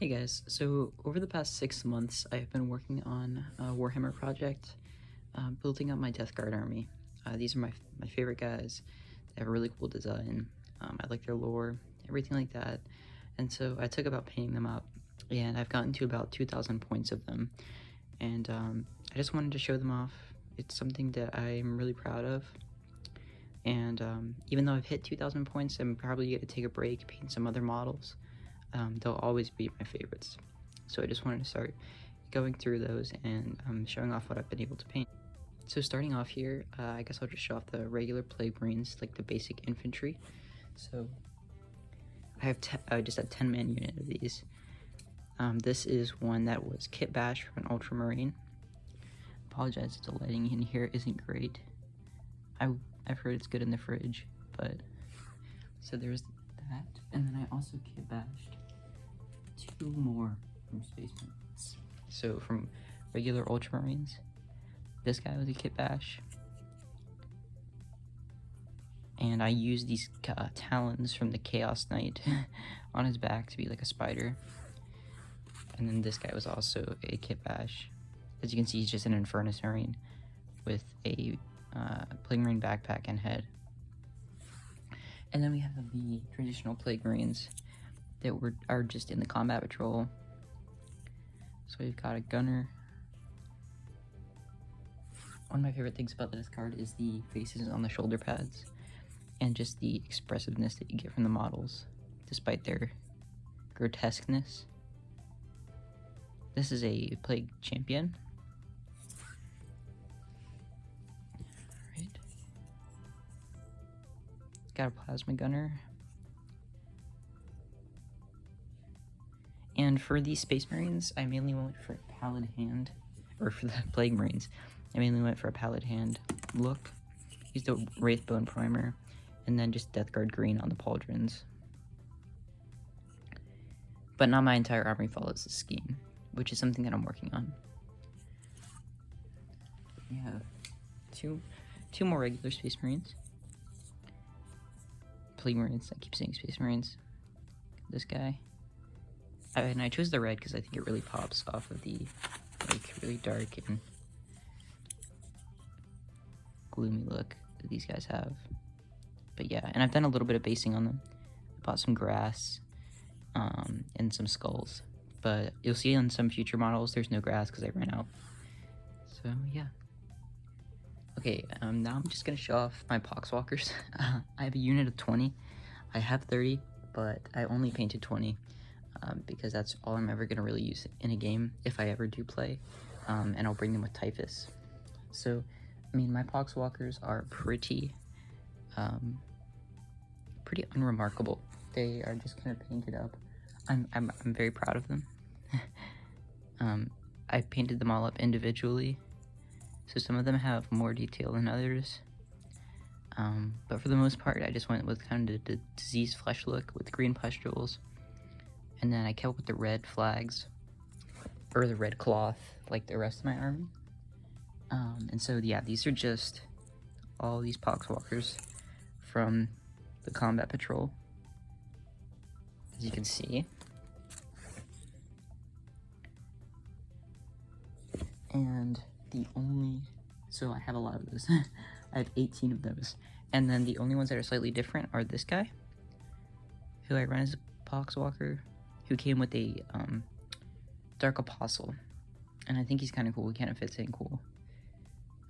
Hey guys, so over the past 6 months, I've been working on a Warhammer project, building up my DeathGuard army. These are my favorite guys. They have a really cool design. I like their lore, everything like that. And so I took about painting them up, and I've gotten to about 2,000 points of them. And I just wanted to show them off. It's something that I'm really proud of. And even though I've hit 2,000 points, I'm probably going to take a break, paint some other models. They'll always be my favorites. So I just wanted to start going through those and showing off what I've been able to paint. So starting off here, I guess I'll just show off the regular Plague Marines, like the basic infantry. So I have just a 10-man unit of these. This is one that was kit bashed from an Ultramarine. Apologize if the lighting in here isn't great. I've heard it's good in the fridge, but so there's that, and then I also kit bashed 2 more from Space Marines. So from regular Ultramarines, this guy was a kit bash, and I used these talons from the Chaos Knight on his back to be like a spider. And then this guy was also a kit bash. As you can see, he's just an Infernus Marine with a Plague Marine backpack and head. And then we have the traditional Plague Marines that are just in the combat patrol. So we've got a gunner. One of my favorite things about this card is the faces on the shoulder pads and just the expressiveness that you get from the models, despite their grotesqueness. This is a Plague Champion. Alright. Got a Plasma Gunner. And for these Space Marines, I mainly went for a Pallid Hand, or for the Plague Marines, I mainly went for a Pallid Hand look. Used the Wraithbone Primer, and then just DeathGuard green on the pauldrons. But not my entire army follows this scheme, which is something that I'm working on. We have two more regular Space Marines. Plague Marines, I keep saying Space Marines. This guy. And I chose the red because I think it really pops off of the really dark and gloomy look that these guys have. But yeah, and I've done a little bit of basing on them. I bought some grass and some skulls. But you'll see on some future models there's no grass because I ran out. So yeah. Okay, now I'm just going to show off my Poxwalkers. I have a unit of 20. I have 30, but I only painted 20. Because that's all I'm ever going to really use in a game if I ever do play, and I'll bring them with Typhus. So, I mean, my Poxwalkers are pretty unremarkable. They are just kind of painted up. I'm very proud of them. I painted them all up individually, so some of them have more detail than others. But for the most part, I just went with kind of the diseased flesh look with green pustules. And then I kept with the red flags, or the red cloth, like the rest of my army. And so, yeah, these are just all these Poxwalkers from the combat patrol, as you can see. And so I have a lot of those. I have 18 of those. And then the only ones that are slightly different are this guy, who I run as a Poxwalker, who came with a Dark Apostle, and I think he's kind of cool. He kind of fits in cool.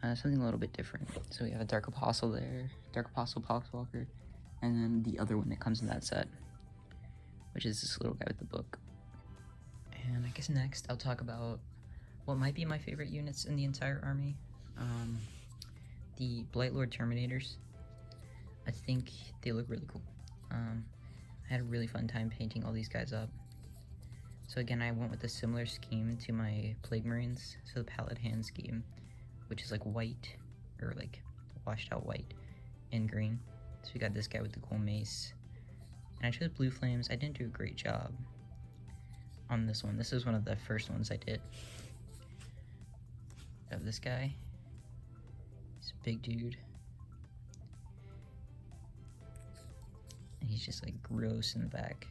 Something a little bit different. So we have a Dark Apostle there, Dark Apostle Poxwalker, and then the other one that comes in that set, which is this little guy with the book. And I guess next I'll talk about what might be my favorite units in the entire army. The Blightlord Terminators. I think they look really cool. I had a really fun time painting all these guys up. So again, I went with a similar scheme to my Plague Marines, so the Pallid Hand scheme, which is like white, or like washed out white and green. So we got this guy with the cool mace. And I chose Blue Flames. I didn't do a great job on this one. This is one of the first ones I did. I have this guy. He's a big dude. And he's just like gross in the back.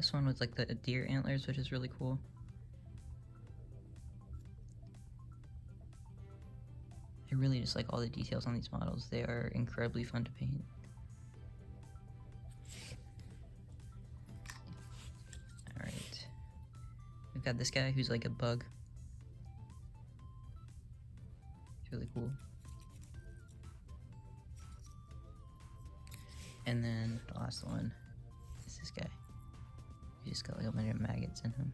this one with like the deer antlers, which is really cool. I really just like all the details on these models. They are incredibly fun to paint. Alright. We've got this guy who's like a bug. It's really cool. And then the last one is this guy. He just got like a bunch of maggots in him.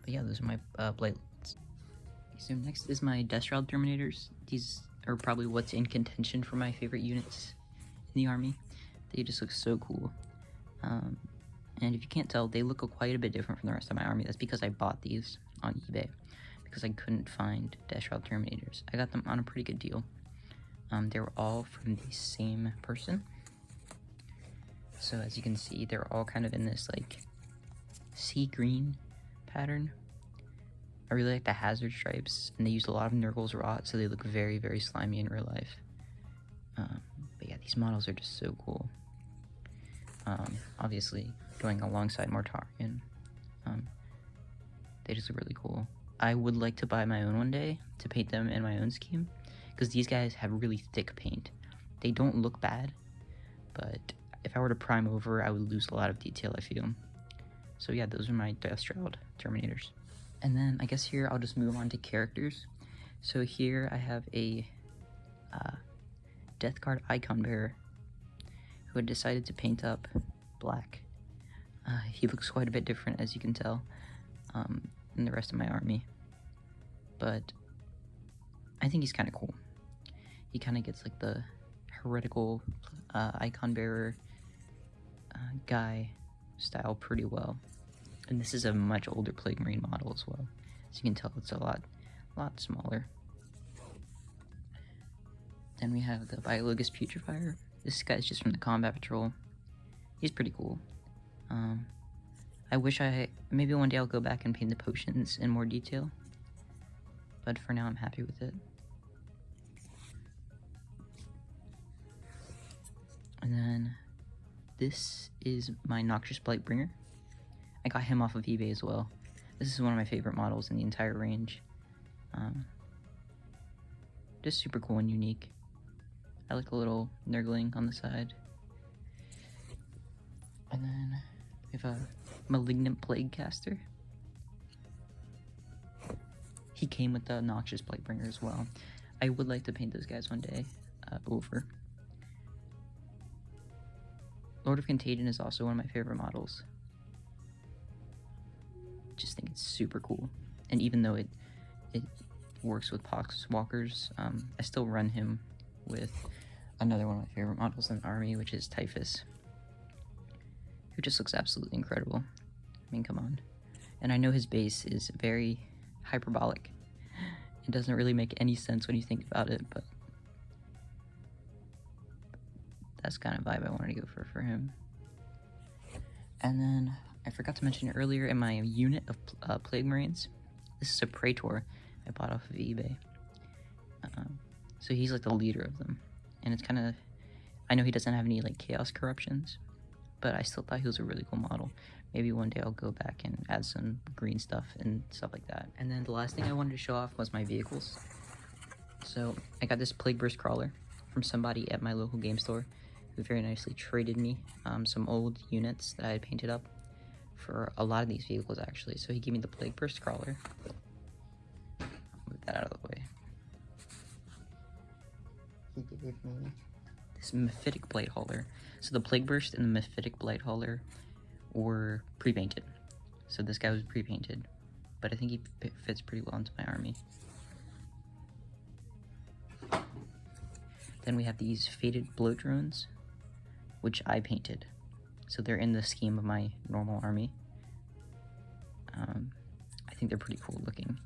But yeah, those are my platelets. So next is my Death Shroud Terminators. These are probably what's in contention for my favorite units in the army. They just look so cool. And if you can't tell, they look quite a bit different from the rest of my army. That's because I bought these on eBay, because I couldn't find Death Shroud Terminators. I got them on a pretty good deal. They were all from the same person. So as you can see, they're all kind of in this like sea green pattern. I really like the hazard stripes, and they use a lot of Nurgle's rot, so they look very, very slimy in real life. But yeah, these models are just so cool. Obviously, going alongside Mortarion, they just look really cool. I would like to buy my own one day to paint them in my own scheme, because these guys have really thick paint. They don't look bad, but if I were to prime over, I would lose a lot of detail, I feel. So yeah, those are my Death Shroud Terminators. And then I guess here I'll just move on to characters. So here I have a DeathGuard icon bearer who had decided to paint up black. He looks quite a bit different, as you can tell, than the rest of my army. But I think he's kind of cool. He kind of gets like the heretical icon bearer guy style pretty well. And this is a much older Plague Marine model as well. As you can tell, it's a lot smaller. Then we have the Biologus Putrefier. This guy's just from the Combat Patrol. He's pretty cool. I wish maybe one day I'll go back and paint the potions in more detail. But for now, I'm happy with it. And then this is my Noxious Blightbringer. I got him off of eBay as well. This is one of my favorite models in the entire range. Just super cool and unique. I like a little Nurgling on the side. And then we have a Malignant Plague Caster. He came with the Noxious Blightbringer as well. I would like to paint those guys one day over. Lord of Contagion is also one of my favorite models. Just think it's super cool. And even though it works with Poxwalkers, I still run him with another one of my favorite models in the army, which is Typhus, who just looks absolutely incredible. I mean, come on. And I know his base is very hyperbolic. It doesn't really make any sense when you think about it, but that's kind of vibe I wanted to go for him. And then I forgot to mention it earlier, in my unit of Plague Marines, this is a Praetor I bought off of eBay. So he's like the leader of them. And it's kind of, I know he doesn't have any like chaos corruptions, but I still thought he was a really cool model. Maybe one day I'll go back and add some green stuff and stuff like that. And then the last thing I wanted to show off was my vehicles. So I got this Plague Burst Crawler from somebody at my local game store who very nicely traded me some old units that I had painted up for a lot of these vehicles, actually. So he gave me the Plague Burst Crawler. I'll move that out of the way. He gave me this Mephitic Blight Hauler. So the Plague Burst and the Mephitic Blight Hauler were pre-painted. So this guy was pre-painted, but I think he fits pretty well into my army. Then we have these Faded Bloat Drones, which I painted. So they're in the scheme of my normal army. I think they're pretty cool looking.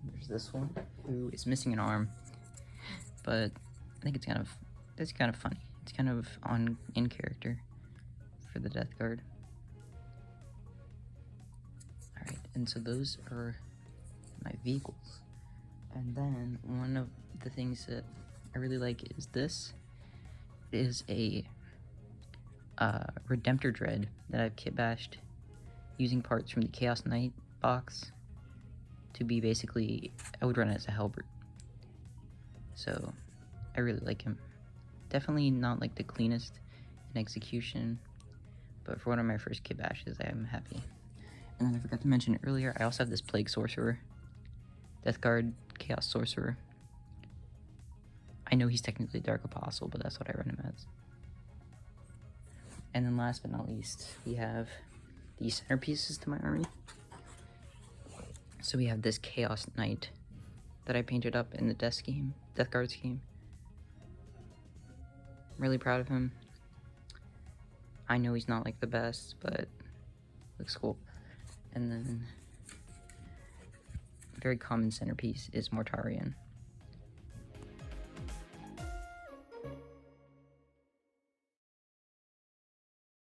There's this one, who is missing an arm, but I think it's kind of funny. It's kind of in character for the DeathGuard. Alright, and so those are my vehicles. And then one of the things that I really like is this. It is a Redemptor Dread that I've kit bashed using parts from the Chaos Knight box to be basically, I would run it as a Halberd. So I really like him. Definitely not like the cleanest in execution, but for one of my first kit bashes, I am happy. And then I forgot to mention earlier, I also have this Plague Sorcerer, DeathGuard Chaos Sorcerer. I know he's technically Dark Apostle, but that's what I run him as. And then last but not least, we have these centerpieces to my army. So we have this Chaos Knight that I painted up in the DeathGuard scheme. I'm really proud of him. I know he's not like the best, but looks cool. And then a very common centerpiece is Mortarion.